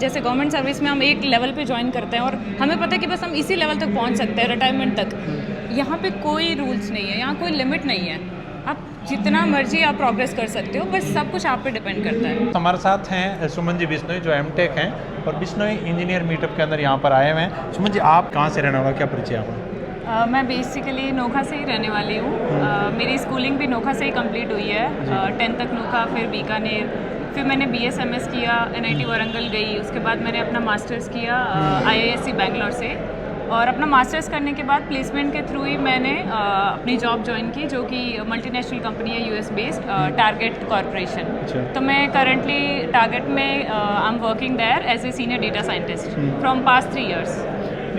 जैसे government service में हम एक लेवल पे ज्वाइन करते हैं और हमें पता है कि बस हम इसी लेवल तक पहुंच सकते हैं रिटायरमेंट तक। यहाँ पे कोई रूल्स नहीं है, यहाँ कोई लिमिट नहीं है, आप जितना मर्जी आप प्रोग्रेस कर सकते हो, बस सब कुछ आप पे डिपेंड करता है। हमारे साथ हैं सुमन जी बिश्नोई जो एमटेक हैं और बिश्नोई इंजीनियर मीटअप के अंदर यहाँ पर आए हुए हैं। सुमन जी, आप कहाँ से रहने वाला, क्या परिचय आपका? मैं बेसिकली नोखा से ही रहने वाली हूँ। मेरी स्कूलिंग भी नोखा से ही कंप्लीट हुई है, 10th तक नोखा, फिर बीकानेर, फिर मैंने BSMS किया, NIT वारंगल गई, उसके बाद मैंने अपना मास्टर्स किया IISc बैंगलोर से, और अपना मास्टर्स करने के बाद प्लेसमेंट के थ्रू ही मैंने अपनी जॉब ज्वाइन की, जो कि मल्टीनेशनल कंपनी है US बेस्ड, टारगेट कॉरपोरेशन। तो मैं करंटली टारगेट में I am working there as a senior data scientist from past 3 years।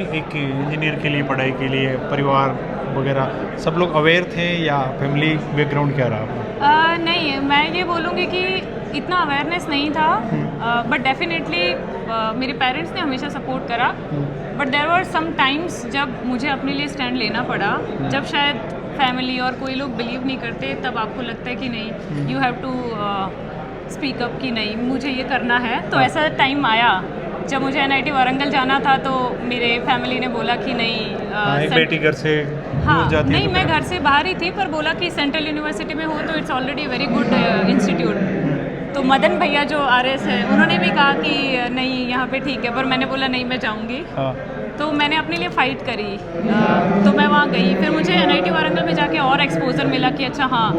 एक इंजीनियर के लिए, पढ़ाई के लिए, परिवार वगैरह सब लोग अवेयर थे या फैमिली बैकग्राउंड क्या रहा? नहीं, मैं ये बोलूँगी कि इतना अवेयरनेस नहीं था, बट डेफिनेटली मेरे पेरेंट्स ने हमेशा सपोर्ट करा, but there were some times जब मुझे अपने लिए स्टैंड लेना पड़ा, जब शायद फैमिली और कोई लोग बिलीव नहीं करते, तब आपको लगता है कि नहीं, you have to speak up कि नहीं मुझे ये करना है। तो ऐसा टाइम आया जब मुझे NIT वारंगल जाना था, तो मेरे फैमिली ने बोला कि नहीं, एक बेटी घर से हाँ, जाती नहीं, है, मैं घर से बाहर ही थी, पर बोला कि सेंट्रल यूनिवर्सिटी में हो तो it's already very good institute. तो मदन भैया जो RS है, उन्होंने भी कहा कि नहीं यहाँ पे ठीक है, पर मैंने बोला नहीं, मैं जाऊँगी। तो मैंने अपने लिए फ़ाइट करी, तो मैं वहाँ गई। फिर मुझे NIT वारंगल में जाके और एक्सपोजर मिला कि अच्छा हाँ,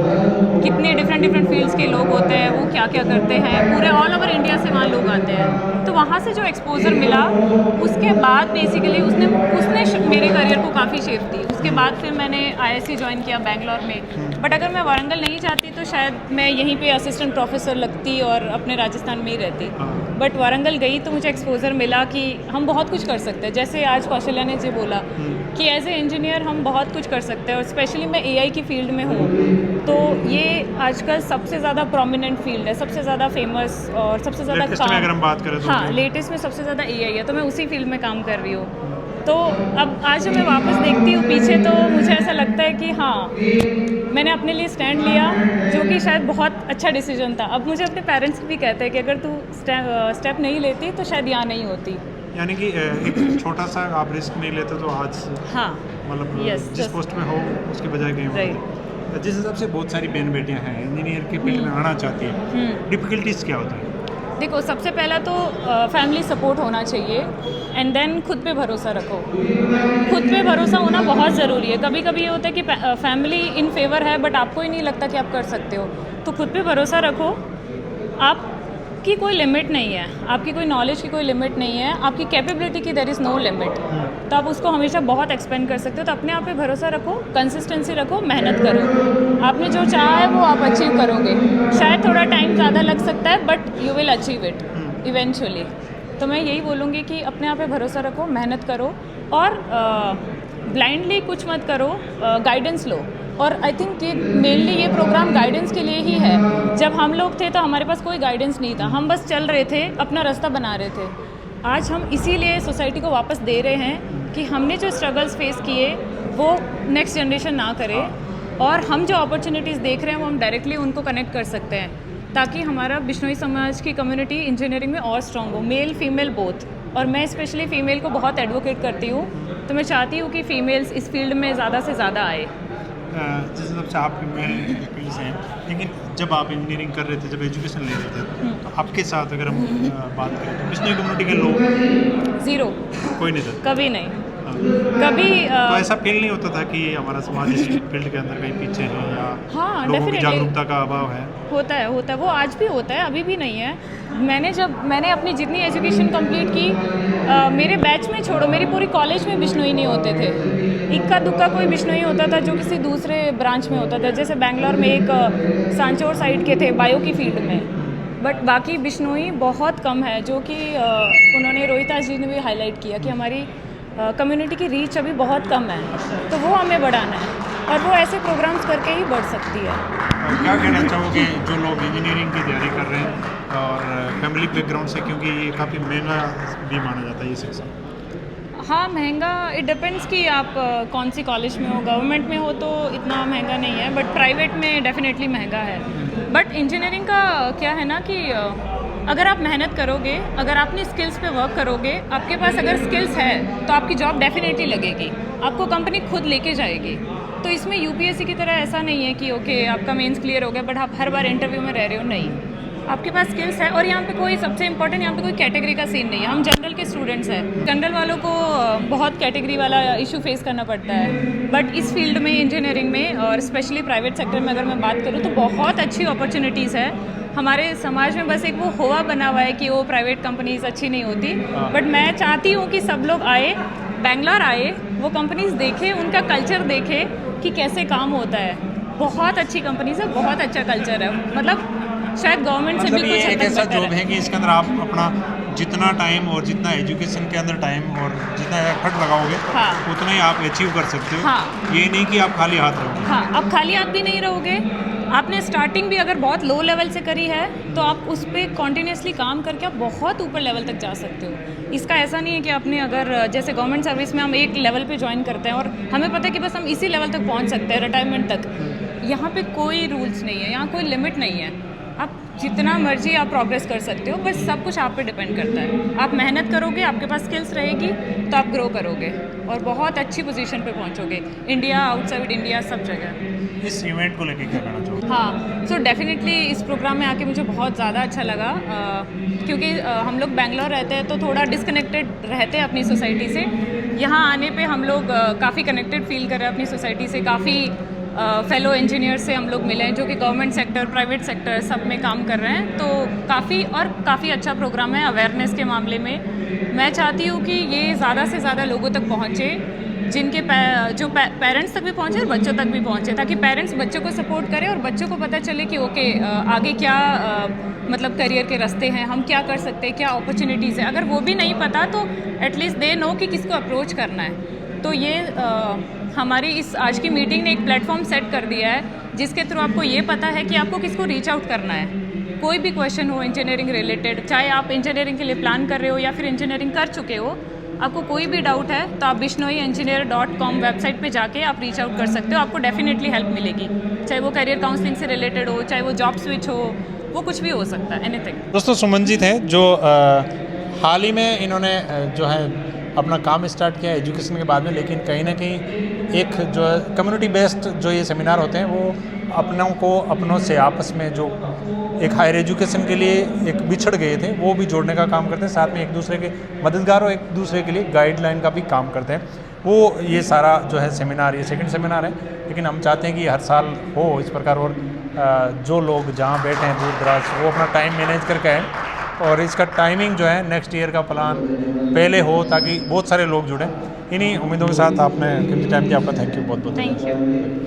कितने डिफरेंट फील्ड्स के लोग होते हैं, वो क्या क्या करते हैं, पूरे ऑल ओवर इंडिया से वहाँ लोग आते हैं। तो वहाँ से जो एक्सपोजर मिला, उसके बाद बेसिकली उसने मेरे करियर को काफ़ी शेप दी। उसके बाद फिर मैंने IISc ज्वाइन किया बैंगलोर में, बट अगर मैं वारंगल नहीं जाती तो शायद मैं यहीं पे असिस्टेंट प्रोफेसर लगती और अपने राजस्थान में ही रहती। बट वारंगल गई तो मुझे एक्सपोजर मिला कि हम बहुत कुछ कर सकते हैं। जैसे आज कौशल्या ने जी बोला कि एज ए इंजीनियर हम बहुत कुछ कर सकते हैं, और स्पेशली मैं AI की फील्ड में हूँ, तो ये आजकल सबसे ज़्यादा प्रोमिनेंट फील्ड है, सबसे ज़्यादा फेमस और सबसे ज़्यादा काम, अगर हम बात करें तो हाँ, लेटेस्ट में सबसे ज़्यादा AI है, तो मैं उसी फील्ड में काम कर रही हूँ। तो अब आज जब मैं वापस देखती हूँ पीछे, तो मुझे ऐसा लगता है कि हाँ, मैंने अपने लिए स्टैंड लिया, जो कि शायद बहुत अच्छा डिसीजन था। अब मुझे अपने पेरेंट्स भी कहते हैं कि अगर तू स्टेप नहीं लेती तो शायद यहाँ नहीं होती। यानी कि एक छोटा सा आप रिस्क नहीं लेते तो आज, हाँ, मतलब जिस पोस्ट में हो उसके बजाय कहीं हो। जिस हिसाब से बहुत सारी बहन बेटियां हैं इंजीनियर के फील्ड में आना चाहती हैं, डिफिकल्टीज क्या होती है? देखो, सबसे पहला तो फैमिली सपोर्ट होना चाहिए, एंड देन खुद पे भरोसा रखो। खुद पे भरोसा होना बहुत ज़रूरी है। कभी कभी ये होता है कि फैमिली इन फेवर है, बट आपको ही नहीं लगता कि आप कर सकते हो। तो खुद पे भरोसा रखो। आपकी कोई लिमिट नहीं है, आपकी कोई नॉलेज की कोई लिमिट नहीं है, आपकी कैपेबिलिटी की देयर इज़ नो लिमिट। तो आप उसको हमेशा बहुत एक्सपेंड कर सकते हो। तो अपने आप पे भरोसा रखो, कंसिस्टेंसी रखो, मेहनत करो। आपने जो चाहा है वो आप अचीव करोगे। शायद थोड़ा टाइम ज़्यादा लग सकता है, but you will achieve it eventually. तो मैं यही बोलूँगी कि अपने आप पे भरोसा रखो, मेहनत करो, और ब्लाइंडली कुछ मत करो, गाइडेंस लो। और आई थिंक ये मेनली ये प्रोग्राम गाइडेंस के लिए ही है। जब हम लोग थे तो हमारे पास कोई गाइडेंस नहीं था, हम बस चल रहे थे, अपना रास्ता बना रहे थे। आज हम इसीलिए सोसाइटी को वापस दे रहे हैं कि हमने जो स्ट्रगल्स फेस किए वो नेक्स्ट जनरेशन ना करे, और हम जो अपॉर्चुनिटीज़ देख रहे हैं वो हम डायरेक्टली उनको कनेक्ट कर सकते हैं, ताकि हमारा बिश्नोई समाज की कम्युनिटी इंजीनियरिंग में और स्ट्रॉन्ग हो, मेल फीमेल बोथ। और मैं स्पेशली फ़ीमेल को बहुत एडवोकेट करती हूँ, तो मैं चाहती हूँ कि फ़ीमेल्स इस फील्ड में ज़्यादा से ज़्यादा आए। जिस हिसाब से आप फील्ड से हैं, लेकिन जब आप इंजीनियरिंग कर रहे थे, जब एजुकेशन ले रहे थे, तो आपके साथ अगर हम बात करें तो बिश्नोई कम्युनिटी के लोग ज़ीरो, कोई नहीं था, कभी नहीं, कभी तो ऐसा फील नहीं होता था कि हमारा समाज इस फील्ड के अंदर कहीं पीछे है, या हाँ, लोगों की डेफिनेटली जागरूकता का अभाव है? होता है, वो आज भी होता है, अभी भी नहीं है। मैंने अपनी जितनी एजुकेशन कंप्लीट की, मेरे बैच में छोड़ो, मेरी पूरी कॉलेज में बिश्नोई नहीं होते थे। इक्का दुक्का कोई बिश्नोई होता था जो किसी दूसरे ब्रांच में होता था। जैसे बैंगलोर में एक सांचौर साइड के थे बायो की फील्ड में, बट बाकी बिश्नोई बहुत कम है, जो कि उन्होंने रोहिता जी ने भी हाईलाइट किया कि हमारी कम्युनिटी की रीच अभी बहुत कम है, तो वो हमें बढ़ाना है, और वो ऐसे प्रोग्राम्स करके ही बढ़ सकती है। क्या कहना चाहोगे जो लोग इंजीनियरिंग की तैयारी कर रहे हैं और फैमिली बैकग्राउंड से, क्योंकि ये काफ़ी महंगा भी माना जाता है ये सेक्शन? हाँ, महंगा, इट डिपेंड्स कि आप कौन सी कॉलेज में हो। गवर्नमेंट में हो तो इतना महंगा नहीं है, बट प्राइवेट में डेफिनेटली महंगा है। बट इंजीनियरिंग का क्या है ना कि अगर आप मेहनत करोगे, अगर आपने स्किल्स पे वर्क करोगे, आपके पास अगर स्किल्स है तो आपकी जॉब डेफिनेटली लगेगी, आपको कंपनी खुद लेके जाएगी। तो इसमें यूपीएससी की तरह ऐसा नहीं है कि ओके आपका मेंस क्लियर हो गया बट आप हर बार इंटरव्यू में रह रहे हो, नहीं, आपके पास स्किल्स है। और यहाँ पे कोई सबसे इंपॉर्टेंट, यहाँ पे कोई कैटेगरी का सीन नहीं है, हम जनरल के स्टूडेंट्स हैं। जनरल वालों को बहुत कैटेगरी वाला इशू फेस करना पड़ता है, बट इस फील्ड में, इंजीनियरिंग में और स्पेशली प्राइवेट सेक्टर में अगर मैं बात करूँ तो बहुत अच्छी अपॉर्चुनिटीज़ है। हमारे समाज में बस एक वो हुआ बना हुआ है कि वो प्राइवेट कंपनीज अच्छी नहीं होती, बट मैं चाहती हूँ कि सब लोग आए, बेंगलोर आए, वो कंपनीज देखें, उनका कल्चर देखें कि कैसे काम होता है। बहुत अच्छी कंपनीज है, बहुत अच्छा कल्चर है, मतलब शायद गवर्नमेंट से भी मतलब ये कुछ हद एक तक ऐसा बेटर जॉब है कि इसके अंदर आप अपना जितना टाइम और जितना एजुकेशन के अंदर टाइम और जितना एफर्ट लगाओगे हाँ। उतना ही आप अचीव कर सकते हो। हाँ। ये नहीं कि आप खाली हाथ रहोगे। हाँ, आप खाली हाथ भी नहीं रहोगे। आपने स्टार्टिंग भी अगर बहुत लो लेवल से करी है तो आप उस पर कॉन्टीन्यूसली काम करके आप बहुत ऊपर लेवल तक जा सकते हो। इसका ऐसा नहीं है कि आपने अगर जैसे गवर्नमेंट सर्विस में हम एक लेवल पे ज्वाइन करते हैं और हमें पता है कि बस हम इसी लेवल तक पहुंच सकते हैं रिटायरमेंट तक। यहाँ पे कोई रूल्स नहीं है, यहाँ कोई लिमिट नहीं है, आप जितना मर्जी आप प्रोग्रेस कर सकते हो, बस सब कुछ आप पे डिपेंड करता है। आप मेहनत करोगे, आपके पास स्किल्स रहेगी तो आप ग्रो करोगे और बहुत अच्छी पोजीशन पे पहुंचोगे, इंडिया, आउटसाइड इंडिया, सब जगह। इस इवेंट को लेकर क्या कहना चाहोगे? हाँ, सो डेफिनेटली इस प्रोग्राम में आके मुझे बहुत ज़्यादा अच्छा लगा, क्योंकि हम लोग बेंगलोर रहते हैं तो थोड़ा डिस्कनेक्टेड रहते हैं अपनी सोसाइटी से। यहाँ आने पे हम लोग काफ़ी कनेक्टेड फील कर रहे हैं अपनी सोसाइटी से। काफ़ी फेलो इंजीनियर से हम लोग मिले हैं जो कि गवर्नमेंट सेक्टर, प्राइवेट सेक्टर सब में काम कर रहे हैं। तो काफ़ी अच्छा प्रोग्राम है अवेयरनेस के मामले में। मैं चाहती हूँ कि ये ज़्यादा से ज़्यादा लोगों तक पहुँचे, जिनके जो पेरेंट्स तक भी पहुँचे और बच्चों तक भी पहुँचे, ताकि पेरेंट्स बच्चों को सपोर्ट करें और बच्चों को पता चले कि ओके आगे क्या मतलब करियर के रास्ते हैं, हम क्या कर सकते हैं, क्या अपॉर्चुनिटीज़ है। अगर वो भी नहीं पता तो एटलीस्ट दे नो कि किसको अप्रोच करना है। तो ये हमारी इस आज की मीटिंग ने एक प्लेटफॉर्म सेट कर दिया है जिसके थ्रू आपको ये पता है कि आपको किसको रीच आउट करना है। कोई भी क्वेश्चन हो इंजीनियरिंग रिलेटेड, चाहे आप इंजीनियरिंग के लिए प्लान कर रहे हो या फिर इंजीनियरिंग कर चुके हो, आपको कोई भी डाउट है तो आप bishnoi-engineer.com वेबसाइट पे जाके आप रीच आउट कर सकते हो। आपको डेफिनेटली हेल्प मिलेगी, चाहे वो करियर काउंसलिंग से रिलेटेड हो, चाहे वो जॉब स्विच हो, वो कुछ भी हो सकता है, एनीथिंग। दोस्तों, सुमनजीत हैं जो हाल ही में इन्होंने जो है अपना काम स्टार्ट किया एजुकेशन के बाद में, लेकिन कहीं ना कहीं एक जो है कम्युनिटी बेस्ड जो ये सेमिनार होते हैं वो अपनों से आपस में जो एक हायर एजुकेशन के लिए एक बिछड़ गए थे वो भी जोड़ने का काम करते हैं, साथ में एक दूसरे के मददगार और एक दूसरे के लिए गाइडलाइन का भी काम करते हैं। वो ये सारा जो है सेमिनार, ये सेकंड सेमिनार है, लेकिन हम चाहते हैं कि हर साल हो इस प्रकार। और जो लोग जहाँ बैठे हैं दूर दराज, वो अपना टाइम मैनेज करके आए और इसका टाइमिंग जो है नेक्स्ट ईयर का प्लान पहले हो ताकि बहुत सारे लोग जुड़ें। इन्हीं उम्मीदों के साथ आपने कीमती टाइम दिया, आपका थैंक यू, बहुत बहुत थैंक यू।